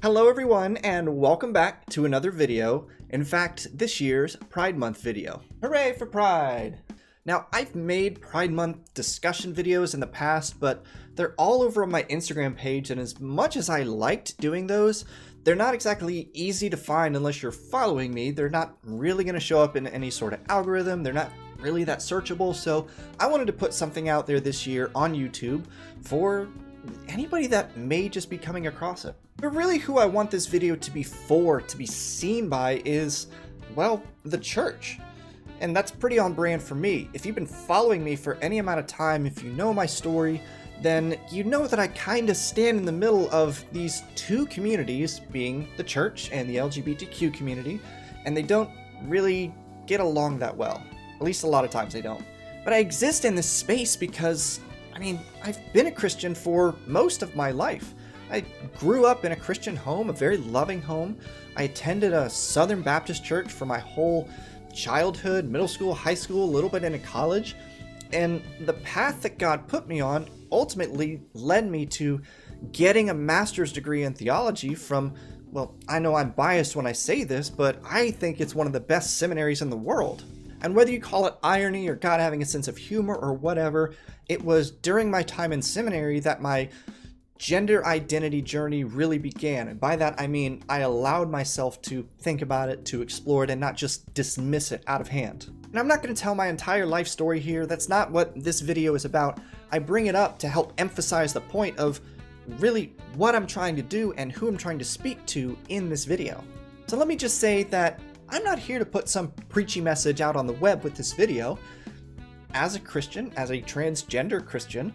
Hello everyone and welcome back to another video. In fact, this year's Pride Month video. Hooray for Pride! Now, I've made Pride Month discussion videos in the past, but they're all over on my Instagram page, and as much as I liked doing those, they're not exactly easy to find unless you're following me. They're not really going to show up in any sort of algorithm. They're not really that searchable, so I wanted to put something out there this year on YouTube for anybody that may just be coming across it. But really who I want this video to be for, to be seen by, is, well, the church. And that's pretty on brand for me. If you've been following me for any amount of time, if you know my story, then you know that I kind of stand in the middle of these two communities, being the church and the LGBTQ community, and they don't really get along that well. At least a lot of times they don't. But I exist in this space because, I've been a Christian for most of my life. I grew up in a Christian home, a very loving home. I attended a Southern Baptist church for my whole childhood, middle school, high school, a little bit into college. And the path that God put me on ultimately led me to getting a master's degree in theology from, well, I know I'm biased when I say this, but I think it's one of the best seminaries in the world. And whether you call it irony or God having a sense of humor or whatever, it was during my time in seminary that my gender identity journey really began. And by that, I mean I allowed myself to think about it, to explore it, and not just dismiss it out of hand. And I'm not going to tell my entire life story here. That's not what this video is about. I bring it up to help emphasize the point of really what I'm trying to do and who I'm trying to speak to in this video. So let me just say that I'm not here to put some preachy message out on the web with this video. As a Christian, as a transgender Christian,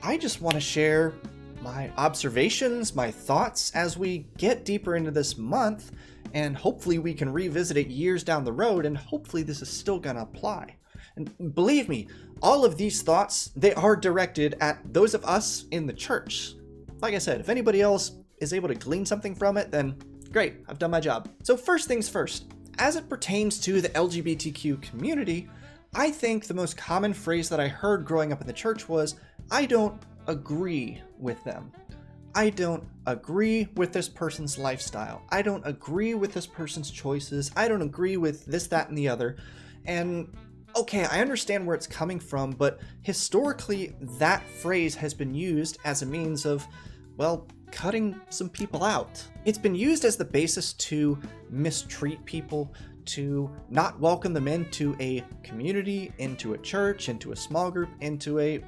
I just want to share my observations, my thoughts as we get deeper into this month, and hopefully we can revisit it years down the road, and hopefully this is still going to apply. And believe me, all of these thoughts, they are directed at those of us in the church. Like I said, if anybody else is able to glean something from it, then great, I've done my job. So first things first, as it pertains to the LGBTQ community, I think the most common phrase that I heard growing up in the church was, I don't agree with them. I don't agree with this person's lifestyle. I don't agree with this person's choices. I don't agree with this, that, and the other. And okay, I understand where it's coming from, but historically that phrase has been used as a means of, well, cutting some people out. It's been used as the basis to mistreat people, to not welcome them into a community, into a church, into a small group, into a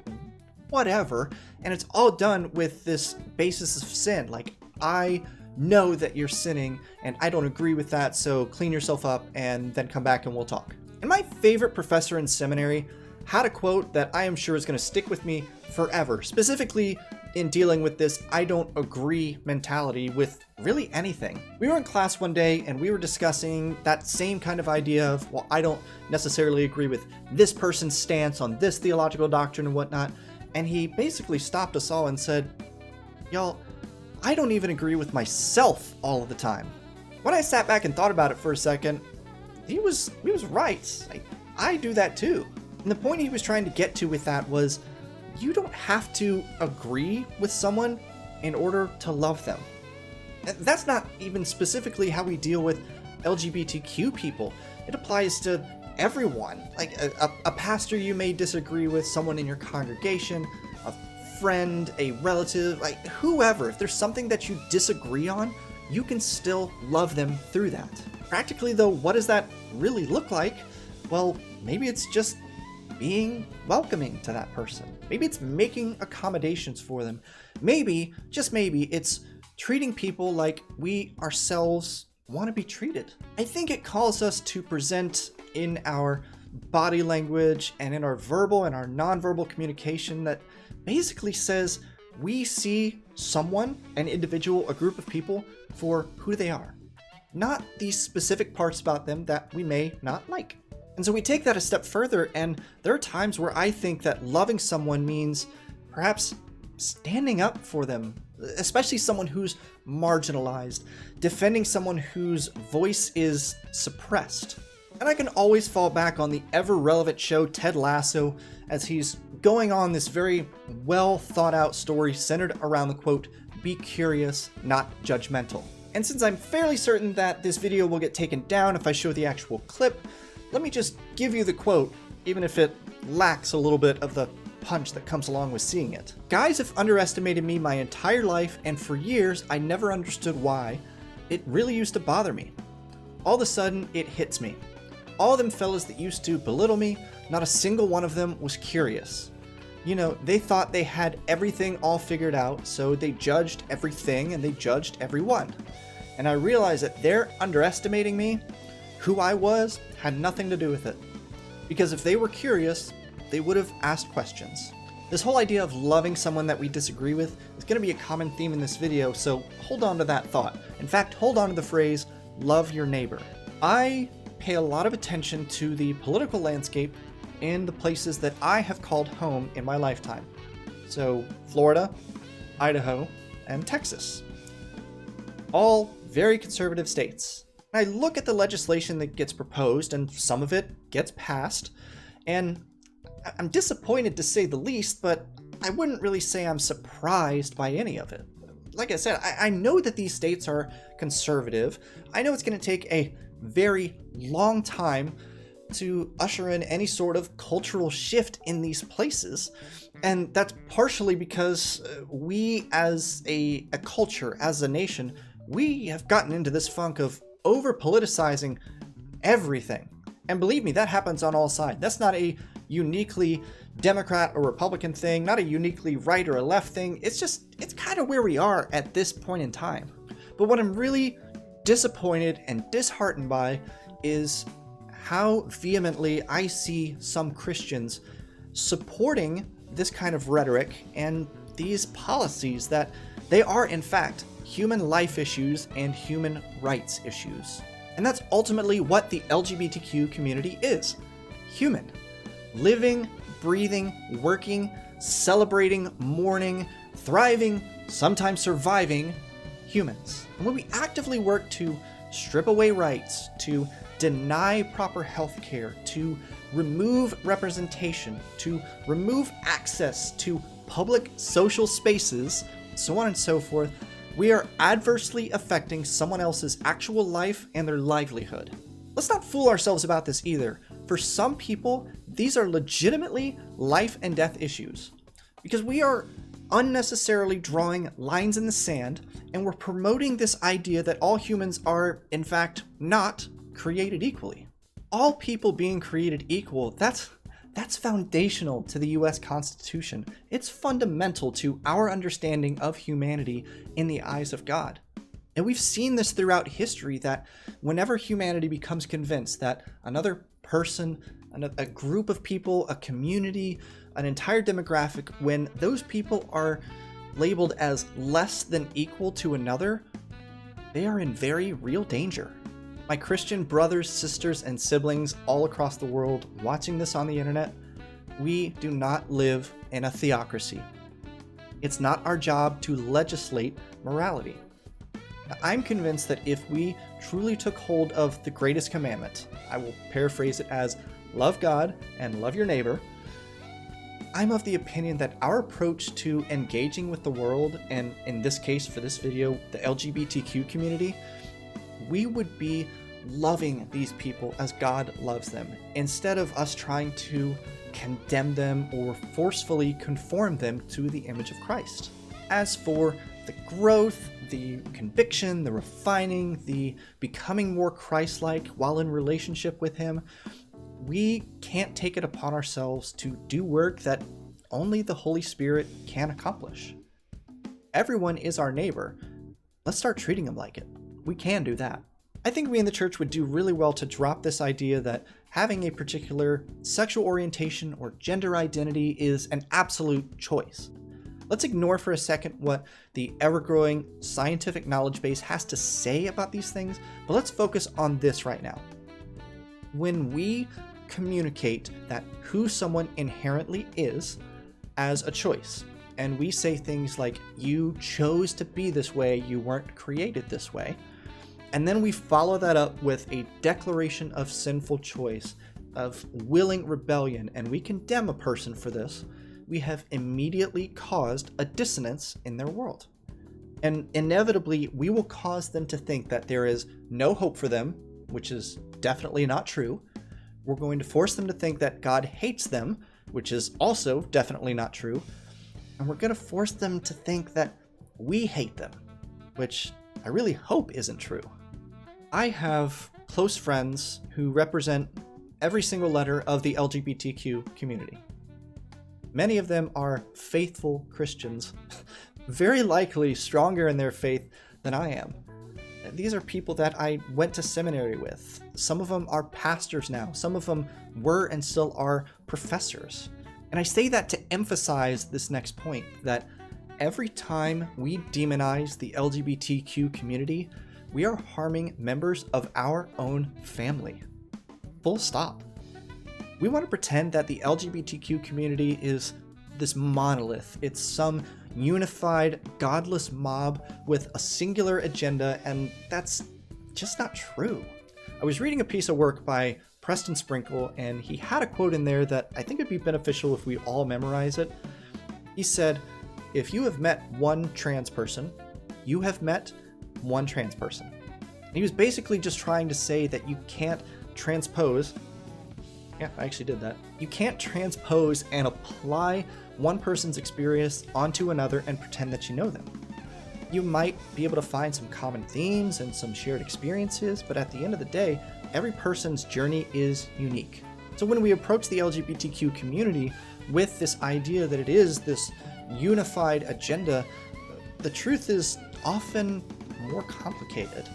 whatever, and it's all done with this basis of sin. Like, I know that you're sinning and I don't agree with that, so clean yourself up and then come back and we'll talk. And my favorite professor in seminary had a quote that I am sure is going to stick with me forever, specifically in dealing with this I don't agree mentality with really anything. We were in class one day and we were discussing that same kind of idea of, well, I don't necessarily agree with this person's stance on this theological doctrine and whatnot. And he basically stopped us all and said, y'all, I don't even agree with myself all of the time. When I sat back and thought about it for a second, he was right. I do that too. And the point he was trying to get to with that was, you don't have to agree with someone in order to love them. And that's not even specifically how we deal with LGBTQ people. It applies to everyone. Like a pastor you may disagree with, someone in your congregation, a friend, a relative, like whoever. If there's something that you disagree on, you can still love them through that. Practically though, what does that really look like? Well, maybe it's just being welcoming to that person. Maybe it's making accommodations for them. Maybe, just maybe, it's treating people like we ourselves want to be treated. I think it calls us to present in our body language and in our verbal and our nonverbal communication that basically says we see someone, an individual, a group of people for who they are, not these specific parts about them that we may not like. And so we take that a step further, and there are times where I think that loving someone means perhaps standing up for them, especially someone who's marginalized, defending someone whose voice is suppressed. And I can always fall back on the ever-relevant show Ted Lasso as he's going on this very well thought out story centered around the quote, be curious, not judgmental. And since I'm fairly certain that this video will get taken down if I show the actual clip, let me just give you the quote, even if it lacks a little bit of the punch that comes along with seeing it. Guys have underestimated me my entire life, and for years I never understood why. It really used to bother me. All of a sudden, it hits me. All them fellas that used to belittle me, not a single one of them was curious. You know, they thought they had everything all figured out, so they judged everything and they judged everyone. And I realized that they're underestimating me. Who I was had nothing to do with it. Because if they were curious, they would have asked questions. This whole idea of loving someone that we disagree with is going to be a common theme in this video, so hold on to that thought. In fact, hold on to the phrase, love your neighbor. I pay a lot of attention to the political landscape in the places that I have called home in my lifetime. So Florida, Idaho, and Texas. All very conservative states. I look at the legislation that gets proposed, and some of it gets passed, and I'm disappointed to say the least, but I wouldn't really say I'm surprised by any of it. Like I said, I know that these states are conservative. I know it's going to take a very long time to usher in any sort of cultural shift in these places. And that's partially because we as a culture, as a nation, we have gotten into this funk of over-politicizing everything. And believe me, that happens on all sides. That's not a uniquely Democrat or Republican thing, not a uniquely right or a left thing. It's kind of where we are at this point in time. But what I'm really disappointed and disheartened by is how vehemently I see some Christians supporting this kind of rhetoric and these policies that they are in fact human life issues and human rights issues. And that's ultimately what the LGBTQ community is. Human. Living, breathing, working, celebrating, mourning, thriving, sometimes surviving humans. And when we actively work to strip away rights, to deny proper health care, to remove representation, to remove access to public social spaces, so on and so forth, we are adversely affecting someone else's actual life and their livelihood. Let's not fool ourselves about this either. For some people, these are legitimately life and death issues, because we are unnecessarily drawing lines in the sand, and we're promoting this idea that all humans are, in fact, not created equally. All people being created equal, that's foundational to the US Constitution. It's fundamental to our understanding of humanity in the eyes of God. And we've seen this throughout history, that whenever humanity becomes convinced that another person, a group of people, a community, an entire demographic, when those people are labeled as less than equal to another, they are in very real danger. My Christian brothers, sisters, and siblings all across the world watching this on the internet, we do not live in a theocracy. It's not our job to legislate morality. I'm convinced that if we truly took hold of the greatest commandment, I will paraphrase it as love God and love your neighbor, I'm of the opinion that our approach to engaging with the world, and in this case for this video, the LGBTQ community, we would be loving these people as God loves them, instead of us trying to condemn them or forcefully conform them to the image of Christ. As for the growth, the conviction, the refining, the becoming more Christ-like while in relationship with Him, we can't take it upon ourselves to do work that only the Holy Spirit can accomplish. Everyone is our neighbor. Let's start treating them like it. We can do that. I think we in the church would do really well to drop this idea that having a particular sexual orientation or gender identity is an absolute choice. Let's ignore for a second what the ever-growing scientific knowledge base has to say about these things, but let's focus on this right now. When we communicate that who someone inherently is as a choice, and we say things like, you chose to be this way, you weren't created this way, and then we follow that up with a declaration of sinful choice, of willing rebellion, and we condemn a person for this, we have immediately caused a dissonance in their world. And inevitably, we will cause them to think that there is no hope for them, which is definitely not true. We're going to force them to think that God hates them, which is also definitely not true. And we're going to force them to think that we hate them, which I really hope isn't true. I have close friends who represent every single letter of the LGBTQ community. Many of them are faithful Christians, very likely stronger in their faith than I am. These are people that I went to seminary with. Some of them are pastors now. Some of them were and still are professors. And I say that to emphasize this next point, that every time we demonize the LGBTQ community, we are harming members of our own family. Full stop. We want to pretend that the LGBTQ community is this monolith. It's some unified, godless mob with a singular agenda, and that's just not true. I was reading a piece of work by Preston Sprinkle, and he had a quote in there that I think would be beneficial if we all memorize it. He said, "If you have met one trans person, you have met one trans person." And he was basically just trying to say that you can't transpose. Yeah, I actually did that. You can't transpose and apply one person's experience onto another and pretend that you know them. You might be able to find some common themes and some shared experiences, but at the end of the day, every person's journey is unique. So when we approach the LGBTQ community with this idea that it is this unified agenda, the truth is often more complicated.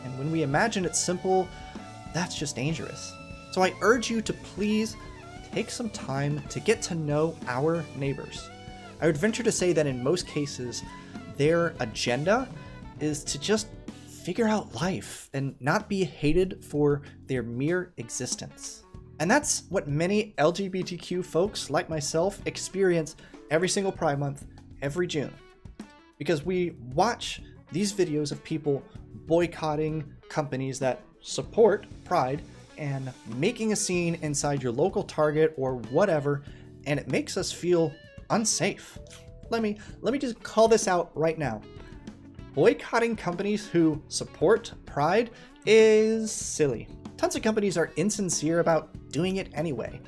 And when we imagine it simple, that's just dangerous. So I urge you to please take some time to get to know our neighbors. I would venture to say that in most cases, their agenda is to just figure out life and not be hated for their mere existence. And that's what many LGBTQ folks like myself experience every single Pride Month, every June. Because we watch these videos of people boycotting companies that support Pride and making a scene inside your local Target or whatever, and it makes us feel unsafe. Let me just call this out right now. Boycotting companies who support Pride is silly. Tons of companies are insincere about doing it anyway.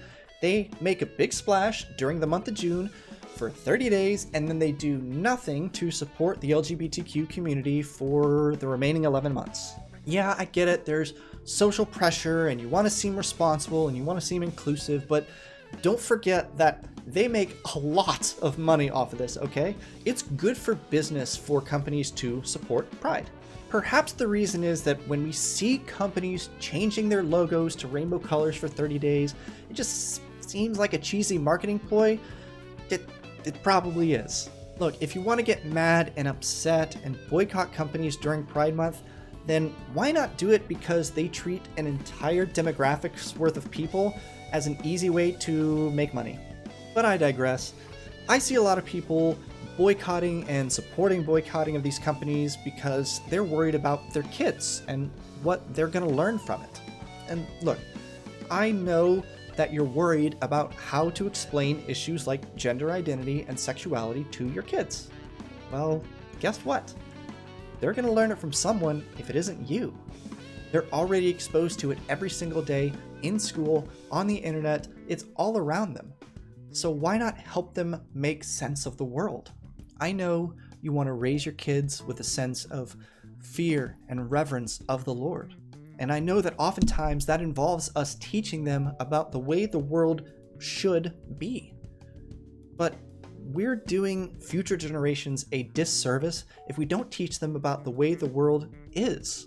They make a big splash during the month of June for 30 days, and then they do nothing to support the LGBTQ community for the remaining 11 months. Yeah, I get it. There's social pressure and you want to seem responsible and you want to seem inclusive, but don't forget that they make a lot of money off of this, okay? It's good for business for companies to support Pride. Perhaps the reason is that when we see companies changing their logos to rainbow colors for 30 days, it just seems like a cheesy marketing ploy. It probably is. Look, if you want to get mad and upset and boycott companies during Pride Month, then why not do it because they treat an entire demographics worth of people as an easy way to make money? But I digress. I see a lot of people boycotting and supporting boycotting of these companies because they're worried about their kids and what they're going to learn from it. And look, I know that you're worried about how to explain issues like gender identity and sexuality to your kids. Well, guess what? They're going to learn it from someone if it isn't you. They're already exposed to it every single day in school, on the internet. It's all around them. So why not help them make sense of the world? I know you want to raise your kids with a sense of fear and reverence of the Lord. And I know that oftentimes that involves us teaching them about the way the world should be. But we're doing future generations a disservice if we don't teach them about the way the world is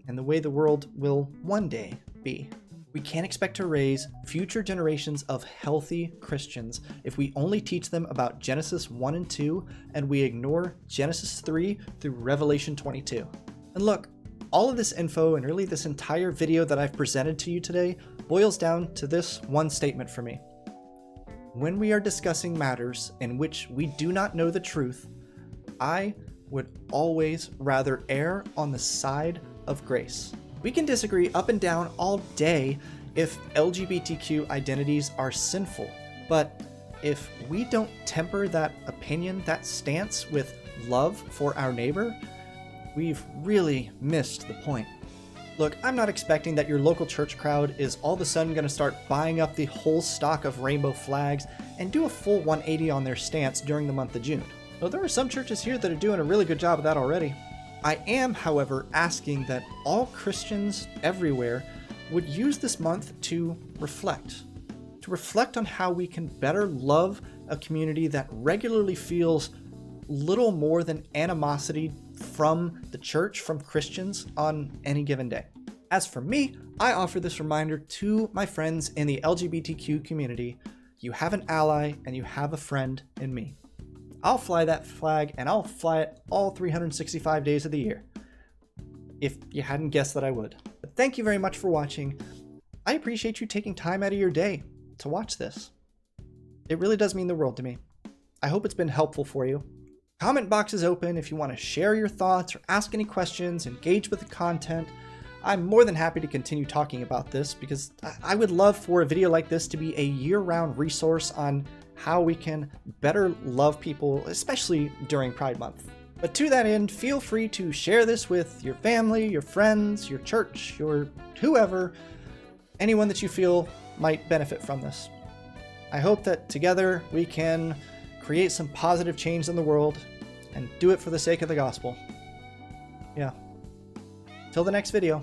and the way the world will one day be. We can't expect to raise future generations of healthy Christians if we only teach them about Genesis 1 and 2 and we ignore Genesis 3 through Revelation 22. And look, all of this info and really this entire video that I've presented to you today boils down to this one statement for me. When we are discussing matters in which we do not know the truth, I would always rather err on the side of grace. We can disagree up and down all day if LGBTQ identities are sinful, but if we don't temper that opinion, that stance with love for our neighbor, we've really missed the point. Look, I'm not expecting that your local church crowd is all of a sudden going to start buying up the whole stock of rainbow flags and do a full 180 on their stance during the month of June. Though there are some churches here that are doing a really good job of that already. I am, however, asking that all Christians everywhere would use this month to reflect on how we can better love a community that regularly feels little more than animosity from the church, from Christians on any given day. As for me, I offer this reminder to my friends in the LGBTQ community: you have an ally and you have a friend in me. I'll fly that flag, and I'll fly it all 365 days of the year, if you hadn't guessed that I would. But thank you very much for watching. I appreciate you taking time out of your day to watch this. It really does mean the world to me. I hope it's been helpful for you. Comment box is open if you want to share your thoughts or ask any questions, engage with the content. I'm more than happy to continue talking about this, because I would love for a video like this to be a year-round resource on how we can better love people, especially during Pride Month. But to that end, feel free to share this with your family, your friends, your church, your whoever, anyone that you feel might benefit from this. I hope that together we can create some positive change in the world and do it for the sake of the gospel. Yeah. Till the next video.